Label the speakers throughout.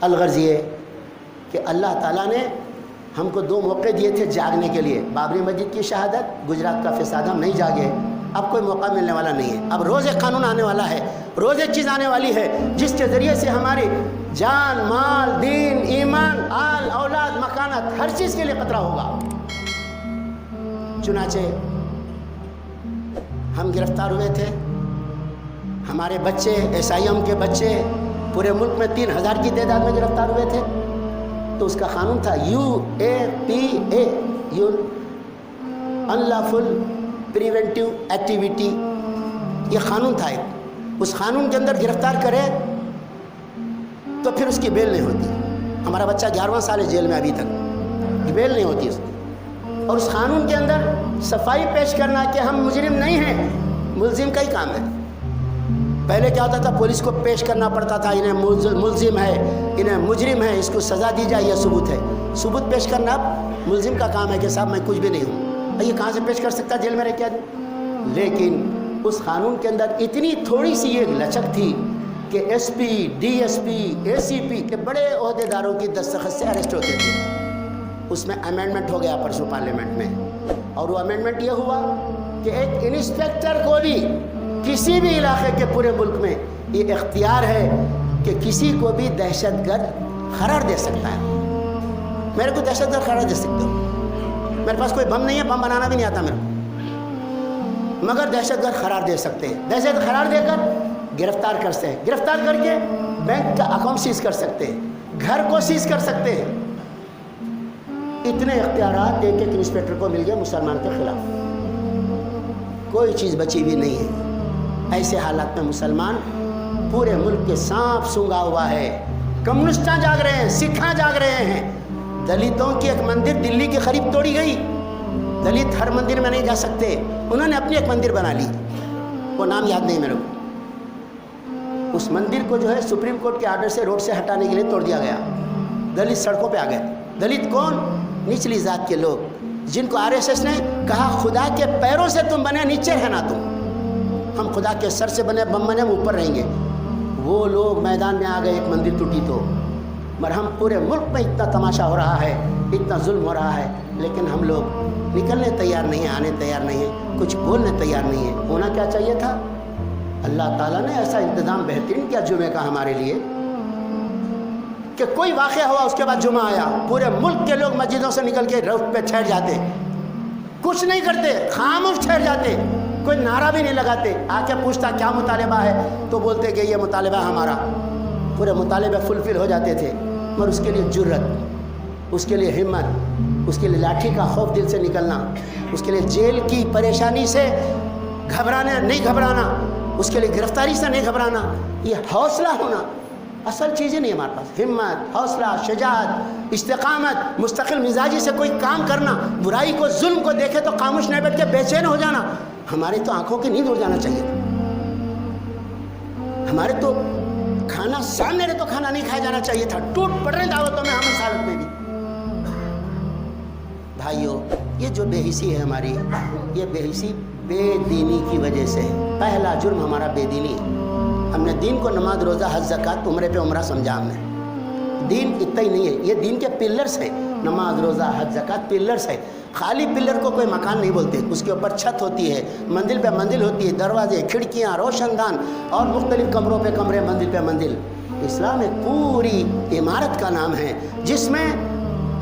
Speaker 1: الغرض یہ کہ اللہ تعالیٰ نے ہم کو 2 موقع دیے تھے جاگنے کے لیے. بابری مسجد کی شہادت، گجرات کا فساد، ہم نہیں جاگے. اب کوئی موقع ملنے والا نہیں ہے. اب روز ایک قانون آنے والا ہے، روز ایک چیز آنے والی ہے جس کے ذریعے سے ہماری جان، مال، دین، ایمان، آل، اولاد، مکانت، ہر چیز کے لیے خطرہ ہوگا. چنانچہ ہم گرفتار ہوئے تھے. ہمارے بچے، SIM کے بچے پورے ملک میں 3000 کی تعداد میں گرفتار ہوئے تھے. تو اس کا قانون تھا UAPA، انلافل پریونٹیو ایکٹیویٹی. یہ قانون تھا ایک. اس قانون کے اندر گرفتار کرے تو پھر اس کی بیل نہیں ہوتی. ہمارا بچہ 11واں سال ہے جیل میں ابھی تک، بیل نہیں ہوتی اس کی. اور اس قانون کے اندر صفائی پیش کرنا کہ ہم مجرم نہیں ہیں، ملزم کا ہی کام ہے. پہلے کیا ہوتا تھا، پولیس کو پیش کرنا پڑتا تھا انہیں ملزم ہے، انہیں مجرم ہے، اس کو سزا دی جائے، یہ ثبوت ہے. ثبوت پیش کرنا اب ملزم کا کام ہے کہ صاحب میں کچھ بھی نہیں ہوں. یہ کہاں سے پیش کر سکتا جیل میں رہ کے آدمی؟ لیکن اس قانون کے اندر اتنی تھوڑی سی ایک لچک تھی کہ SP، DSP، ACP کے بڑے عہدیداروں کی دستخط سے اریسٹ ہوتے تھے. اس میں امینڈمنٹ ہو گیا پرسوں پارلیمنٹ میں، اور وہ امینڈمنٹ یہ ہوا کہ ایک انسپیکٹر کو بھی کسی بھی علاقے کے پورے ملک میں یہ اختیار ہے کہ کسی کو بھی دہشت گرد قرار دے سکتا ہے. میرے کو دہشت گرد قرار دے سکتے ہو، میرے پاس کوئی بم نہیں ہے، بم بنانا بھی نہیں آتا میرے کو، مگر دہشت گرد قرار دے سکتے ہیں. دہشت گرد قرار دے کر گرفتار کر سکتے ہیں، گرفتار کر کے بینک کا اکاؤنٹ سیز کر سکتے ہیں، گھر کو سیز کر سکتے ہیں. اتنے اختیارات ایک ایک انسپیکٹر کو مل گئے مسلمان کے خلاف. کوئی چیز بچی ہوئی نہیں ہے. ایسے حالات میں مسلمان پورے ملک کے سانپ سونگا ہوا ہے. کمیونسٹاں جاگ رہے ہیں، سکھاں جاگ رہے ہیں. دلتوں کی ایک مندر دلی کے قریب توڑی گئی. دلت ہر مندر میں نہیں جا سکتے، انہوں نے اپنی ایک مندر بنا لی، وہ نام یاد نہیں میرے کو. اس مندر کو جو ہے سپریم کورٹ کے آرڈر سے روڈ سے ہٹانے کے لیے توڑ دیا گیا. دلت سڑکوں پہ آ گئے. دلت کون؟ نچلی ذات کے لوگ جن کو RSS نے کہا خدا کے پیروں سے تم بنے، نیچے رہنا تم. ہم خدا کے سر سے بنے، بم بنے، ہم اوپر رہیں گے. وہ لوگ میدان میں آ گئے. ایک مندر ٹوٹی تو مرہم پورے ملک میں اتنا تماشا ہو رہا ہے، اتنا ظلم ہو رہا ہے، لیکن ہم لوگ نکلنے تیار نہیں ہیں، آنے تیار نہیں ہیں، کچھ بولنے تیار نہیں ہیں. ہونا کیا چاہیے تھا؟ اللہ تعالیٰ نے ایسا انتظام بہترین کیا جمعے کا ہمارے لیے کہ کوئی واقعہ ہوا اس کے بعد جمعہ آیا، پورے ملک کے لوگ مسجدوں سے نکل کے روڈ پہ ٹھہر جاتے، کچھ نہیں کرتے، خاموش ٹھہر جاتے، کوئی نعرہ بھی نہیں لگاتے. آ کے پوچھتا کیا مطالبہ ہے تو بولتے کہ یہ مطالبہ ہمارا. پورے مطالبے فلفل ہو جاتے تھے. مگر اس کے لیے جرت، اس کے لیے ہمت، اس کے لیے لاٹھی کا خوف دل سے نکلنا، اس کے لیے جیل کی پریشانی سے گھبرانا نہیں گھبرانا، اس کے لیے گرفتاری سے نہیں گھبرانا، یہ حوصلہ ہونا اصل چیزیں نہیں ہمارے پاس. ہمت، حوصلہ، شجاعت، استقامت، مستقل مزاجی سے کوئی کام کرنا، برائی کو، ظلم کو دیکھے تو خاموش نہیں بیٹھ کے بے چین ہو جانا. ہماری تو آنکھوں کی نیند اڑ جانا چاہیے. ہمارے تو کھانا سامنے رہے تو کھانا نہیں کھایا جانا چاہیے تھا. ٹوٹ پڑ رہے دعوتوں میں ہم اس حالت میں بھی. بھائیوں، یہ جو بے حسی ہے ہماری، یہ بے حسی بے دینی کی وجہ سے ہے. پہلا جرم ہمارا بے دینی ہے. ہم نے دین کو نماز، روزہ، حج، زکوٰۃ، عمرے پہ عمرہ سمجھا. ہم نے دین اتنا ہی نہیں ہے، یہ دین کے پلرز ہیں. نماز، روزہ، حج، زکوٰۃ پلرز ہے. خالی پلر کو کوئی مکان نہیں بولتے، اس کے اوپر چھت ہوتی ہے، منزل پہ منزل ہوتی ہے، دروازے، کھڑکیاں، روشن دان اور مختلف کمروں پہ کمرے، منزل پہ منزل. اسلام ایک پوری عمارت کا نام ہے جس میں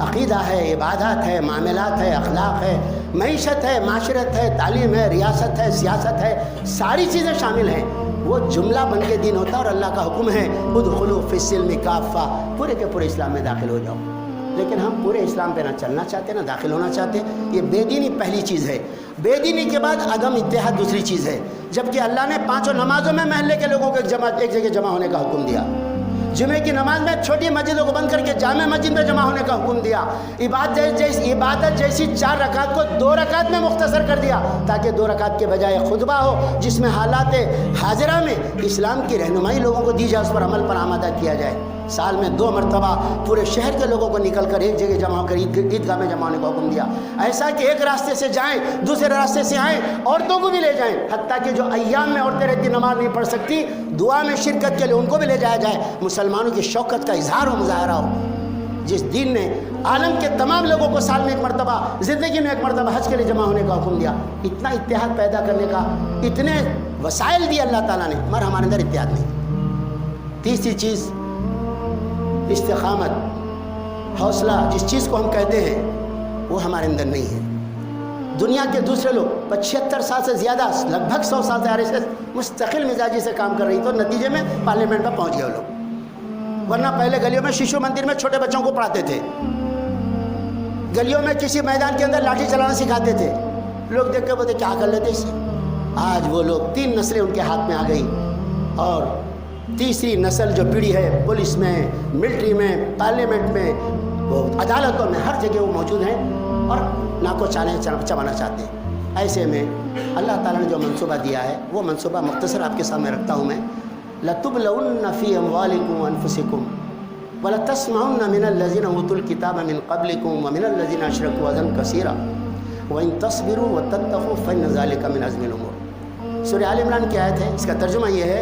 Speaker 1: عقیدہ ہے، عبادات ہے، معاملات ہے، اخلاق ہے، معیشت ہے، معاشرت ہے، تعلیم ہے، ریاست ہے، سیاست ہے، ساری چیزیں شامل ہیں. وہ جملہ بن کے دین ہوتا ہے اور اللہ کا حکم ہے ادخلوا فی السلم کافہ، پورے کے پورے اسلام میں داخل ہو جاؤ. لیکن ہم پورے اسلام پہ نہ چلنا چاہتے، نہ داخل ہونا چاہتے. یہ بے دینی پہلی چیز ہے. بے دینی کے بعد عدم اتحاد دوسری چیز ہے. جبکہ اللہ نے 5 نمازوں میں محلے کے لوگوں کو ایک جگہ جمع ہونے کا حکم دیا. جمعے کی نماز میں چھوٹی مسجدوں کو بند کر کے جامع مسجد میں جمع ہونے کا حکم دیا. عبادت جیسی 4 رکعت کو 2 رکعت میں مختصر کر دیا تاکہ 2 رکعت کے بجائے خطبہ ہو جس میں حالات حاضرہ میں اسلام کی رہنمائی لوگوں کو دی جائے، اس پر عمل پر آمادہ کیا جائے. साल में 2 मरतबा पूरे शहर के लोगों को निकल कर एक जगह जमा कर ईदगाह में जमा होने का हुक्म दिया। ऐसा कि एक रास्ते से जाएं, दूसरे रास्ते से आएँ, औरतों को भी ले जाएं, हत्ता कि जो अय्याम में औरतें रहती नमाज नहीं पढ़ सकती, दुआ में शिरकत के लिए उनको भी ले जाया जाए। मुसलमानों की शौकत का इजहार हो, मुजाहरा हो। जिस दीन ने आलम के तमाम लोगों को साल में 1 मरतबा, ज़िंदगी में 1 मरतबा हज के लिए जमा होने का हुक्म दिया, इतना इत्तेहाद पैदा करने का इतने वसाइल दिए अल्लाह ताला ने, मगर हमारे अंदर इत्तेहाद नहीं। तीसरी चीज़ इस्तिकामत, हौसला, जिस चीज़ को हम कहते हैं वो हमारे अंदर नहीं है। दुनिया के दूसरे लोग 75 साल से ज़्यादा, लगभग 100 साल से RSS मुस्तकिल मिजाजी से काम कर रही, तो नतीजे में पार्लियामेंट में पहुँच गए वो लोग। वरना पहले गलियों में शिशु मंदिर में छोटे बच्चों को पढ़ाते थे, गलियों में किसी मैदान के अंदर लाठी चलाना सिखाते थे, लोग देख के बोलते क्या कर लेते इसे। आज वो लोग 3 नस्लें उनके हाथ में आ गई, और तीसरी नस्ल जो पीढ़ी है पुलिस में, मिलिट्री में, पार्लियामेंट में, वो अदालतों में, हर जगह वो मौजूद हैं और नाको चाने चबाना चाहते हैं। ऐसे में अल्लाह ताला ने जो मंसूबा दिया है वो मंसूबा मुख्तसर आपके सामने रखता हूँ मैं। लतुबलउन्न फ़ी अम्वालिकुम व अनफुसिकुम वलतस्मउन्न मिनल्लज़ीना ऊतुल किताब मिन क़ब्लिकुम व मिनल्लज़ीना अशरकू अज़न कसीरा व इन तस्बिरू व तत्तक़ू फ़इन्न ज़ालिका मिन अज़्मिल उमूर। सूरह आल इमरान की आयत है, इसका तर्जुमा ये है,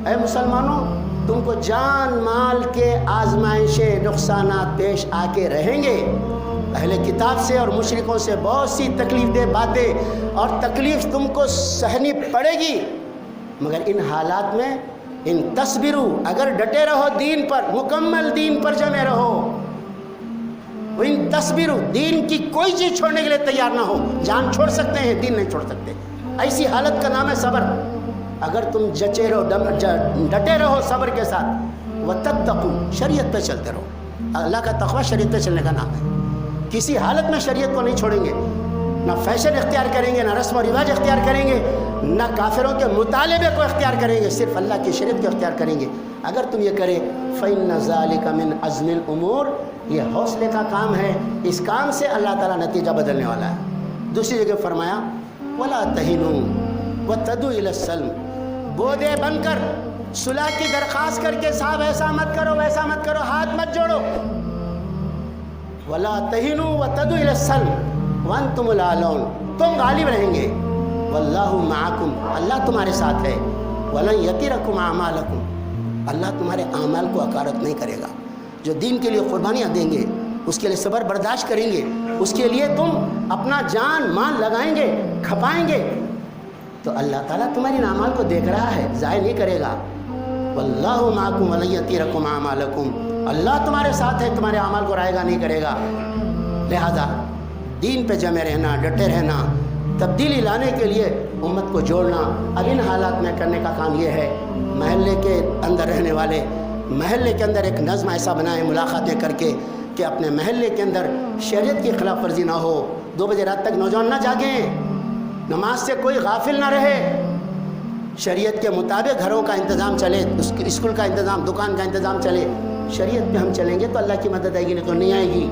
Speaker 1: ऐ मुसलमानों, तुमको जान माल के आजमाइशें, नुकसानात पेश आके रहेंगे। अहले किताब से और मुशरिकों से बहुत सी तकलीफ दे बातें और तकलीफ़ तुमको सहनी पड़ेगी, मगर इन हालात में इन तस्बिरू, अगर डटे रहो दीन पर, मुकम्मल दीन पर जमे रहो, इन तस्बिरू, दीन की कोई चीज़ छोड़ने के लिए तैयार ना हो। जान छोड़ सकते हैं, दीन नहीं छोड़ सकते। ऐसी हालत का नाम है सब्र। अगर तुम जचे रहो, डटे रहो सब्र के साथ, व तत्तकू, शरीयत पे चलते रहो। अल्लाह का तक़वा शरीयत पे चलने का नाम है। किसी हालत में शरीयत को नहीं छोड़ेंगे, ना फैशन इख्तियार करेंगे, ना रस्म और रिवाज इख्तियार करेंगे, ना काफिरों के मुतालिबे को इख्तियार करेंगे, सिर्फ अल्लाह की शरीयत को इख्तियार करेंगे। अगर तुम ये करे, फ़इन्न ज़ालिका मिन अज़्मिल उमूर, ये हौसले का काम है, इस काम से अल्लाह ताला नतीजा बदलने वाला है। दूसरी जगह फरमाया, वला तहिनू व तदू इलस्सल्म, बोधे बनकर सुलह की दरख्वास्त करके साहब ऐसा मत करो, वैसा मत करो, हाथ मत जोड़ो। वला तहिनू व तदू इलस्सल्म वअंतुमुल आलौन, तुम गालिब रहेंगे। वल्लाहु माअकुम, अल्लाह तुम्हारे साथ है। वलन यतिरकुम आमालकुम, अल्लाह तुम्हारे आमाल को अकारत नहीं करेगा। जो दीन के लिए कुर्बानियाँ देंगे, उसके लिए सब्र बर्दाश्त करेंगे, उसके लिए तुम अपना जान माल लगाएंगे, खपाएंगे, तो अल्लाह ताला तुम्हारी आमाल को देख रहा है, ज़ाय नहीं करेगा। वल्लाहु माअकुम वलन यतिरकुम आमालकुम, अल्लाह तुम्हारे साथ है, तुम्हारे अमाल को रायगा नहीं करेगा। लिहाजा दीन पे जमे रहना, डटे रहना, तब्दीली लाने के लिए उम्मत को जोड़ना, अब इन हालात में करने का काम ये है। महल्ले के अंदर रहने वाले महल्ले के अंदर एक नज़्म ऐसा बनाए मुलाकातें करके कि अपने महल्ले के अंदर शरीयत की खिलाफ वर्जी ना हो। 2 बजे रात तक नौजवान ना जागें, नमाज से कोई गाफिल ना रहे, शरीयत के मुताबिक घरों का इंतज़ाम चले, स्कूल का इंतज़ाम, दुकान का इंतज़ाम चले। शरीयत पे हम चलेंगे तो अल्लाह की मदद आएगी, नहीं तो नहीं आएगी।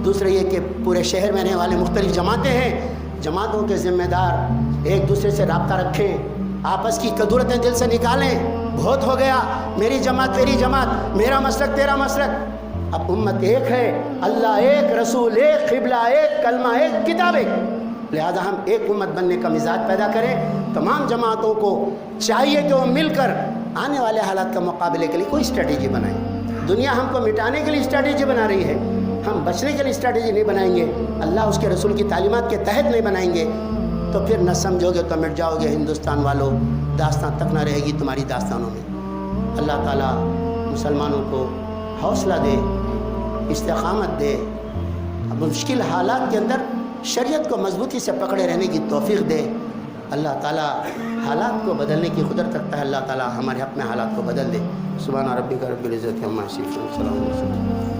Speaker 1: दूसरे ये कि पूरे शहर में रहने वाले मुख्तलिफ जमातें हैं, जमातों के ज़िम्मेदार एक दूसरे से रब्ता रखें, आपस की कदूरतें दिल से निकालें। बहुत हो गया मेरी जमात तेरी जमात, मेरा मसलक तेरा मसलक। अब उम्मत एक है, अल्लाह एक, रसूल एक, क़िबला एक, कलमा एक, किताब एक। लिहाजा हम एक उम्मत बनने का मिजाज पैदा करें। तमाम जमातों को चाहिए कि वो मिलकर आने वाले हालात का मुकाबले के लिए कोई स्ट्रेटेजी बनाएं। दुनिया हमको मिटाने के लिए स्ट्रेटेजी बना रही है, हम बचने के लिए स्ट्रेटेजी नहीं बनाएंगे, अल्लाह उसके रसूल की तालीमात के तहत नहीं बनाएंगे, तो फिर न समझोगे तो मिट जाओगे। हिंदुस्तान वालों, दास्तां तक ना रहेगी तुम्हारी दास्तानों में। अल्लाह ताला मुसलमानों को हौसला दे, इस्तिकामत दे, मुश्किल हालात के अंदर शरीयत को मजबूती से पकड़े रहने की तौफीक दे। अल्लाह ताला हालात को बदलने की कुदरत रखता है। अल्लाह ताला हमारे अपने हालात को बदल दे। सुभान रब्बिका रब्बिल इज़्ज़ति अम्मा यसिफून, सलामुन अलैहि।